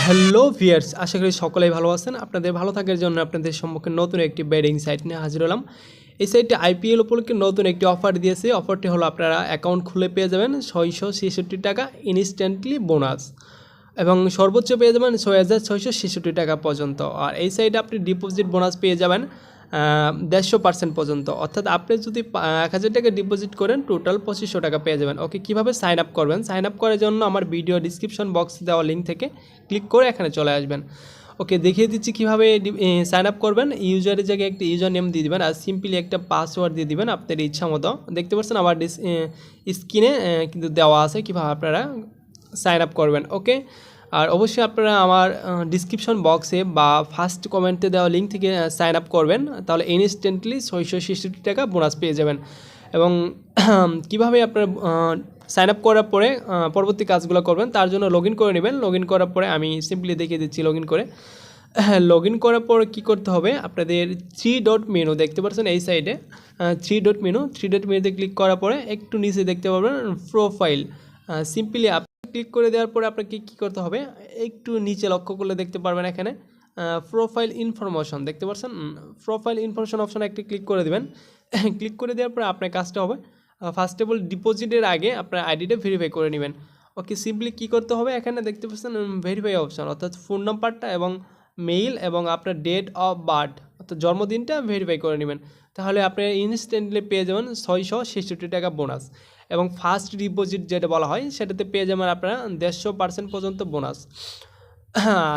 Hello viewers, আশা করি সকলেই ভালো আছেন। আপনাদের ভালো থাকার জন্য আপনাদের সম্মুখে নতুন একটি বেডিং সাইট নিয়ে হাজির হলাম। এই সাইটটি আইপিএল উপলক্ষে নতুন একটি অফার দিয়েছে। অফারটি হলো আপনারা অ্যাকাউন্ট খুলে পেয়ে যাবেন 666 টাকা ইনস্ট্যান্টলি বোনাস এবং সর্বোচ্চ পেয়ে যাবেন 6666 টাকা পর্যন্ত। আর এই সাইটে আপনি ডিপোজিট বোনাস পেয়ে যাবেন 150% পর্যন্ত। অর্থাৎ আপনি যদি 1000 টাকা ডিপোজিট করেন টোটাল 2500 টাকা পেয়ে যাবেন। ওকে, কীভাবে সাইন আপ করবেন? সাইন আপ করার জন্য আমার ভিডিও ডিসক্রিপশন বক্সে দেওয়া লিঙ্ক থেকে ক্লিক করে এখানে চলে আসবেন। ওকে, দেখিয়ে দিচ্ছি কীভাবে সাইন আপ করবেন। ইউজারের জায়গায় একটা ইউজার নেম দিয়ে দিবেন আর সিম্পলি একটা পাসওয়ার্ড দিয়ে দিবেন আপনার ইচ্ছা মতো। দেখতে পাচ্ছেন আমার স্ক্রিনে কিন্তু দেওয়া আছে কীভাবে আপনারা সাইন আপ করবেন। ওকে, আর অবশ্যই আপনারা আমার ডিসক্রিপশন বক্সে বা ফার্স্ট কমেন্টে দেওয়া লিঙ্ক থেকে সাইন আপ করবেন, তাহলে ইনস্ট্যান্টলি 666 টাকা বোনাস পেয়ে যাবেন। এবং কিভাবে আপনারা সাইন আপ করার পরে পরবর্তী কাজগুলো করবেন তার জন্য লগ ইন করে নেবেন। লগ ইন করার পরে আমি সিম্পলি দেখিয়ে দিচ্ছি লগ ইন করে। লগ ইন করার পর কী করতে হবে, আপনাদের 3 ডট মেনু দেখতে পাচ্ছেন এই সাইডে 3 ডট মেনুতে ক্লিক করার পরে একটু নিচে দেখতে পাবেন প্রোফাইল। সিম্পলি ক্লিক করে দেওয়ার পরে আপনাকে কী করতে হবে, একটু নিচে লক্ষ্য করলে দেখতে পারবেন এখানে প্রোফাইল ইনফরমেশন দেখতে পাচ্ছেন। প্রোফাইল ইনফরমেশন অপশানে একটি ক্লিক করে দেবেন। ক্লিক করে দেওয়ার পরে আপনার কাজটা হবে ফার্স্ট অফ অল ডিপোজিটের আগে আপনার আইডিটা ভেরিফাই করে নেবেন। ওকে, সিম্পলি কী করতে হবে, এখানে দেখতে পাচ্ছেন ভেরিফাই অপশান, অর্থাৎ ফোন নাম্বারটা এবং মেইল এবং আপনার ডেট অফ বার্থ অর্থাৎ জন্মদিনটা ভেরিফাই করে নেবেন। তাহলে আপনি ইনস্ট্যান্টলি পেয়ে যাবেন 666 টাকা বোনাস। এবং ফার্স্ট ডিপোজিট যেটা বলা হয় সেটাতে পেয়ে যাবেন আপনারা 150% পর্যন্ত বোনাস।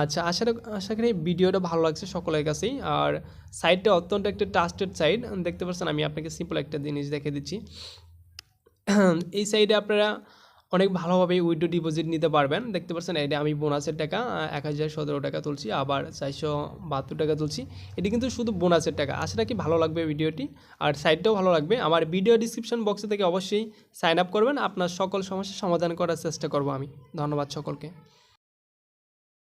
আচ্ছা, আশা করি ভিডিওটা ভালো লাগছে সকলের কাছেই। আর সাইটটা অত্যন্ত একটা ট্রাস্টেড সাইট দেখতে পাচ্ছেন। আমি আপনাকে সিম্পল একটা জিনিস দেখে দিচ্ছি। এই সাইটে আপনারা অনেক ভালোভাবে উইথড্র ডিপোজিট নিতে পারবেন। দেখতে পাচ্ছেন এটা আমি বোনাসের টাকা 1017 টাকা তুলছি, আবার 472 টাকা তুলছি। এটি কিন্তু শুধু বোনাসের টাকা। আশা রাখি ভালো লাগবে ভিডিওটি আর সাইটটাও ভালো লাগবে। আমার ভিডিও ডিসক্রিপশন বক্সে থেকে অবশ্যই সাইন আপ করবেন। আপনার সকল সমস্যার সমাধান করার চেষ্টা করব আমি। ধন্যবাদ সকলকে।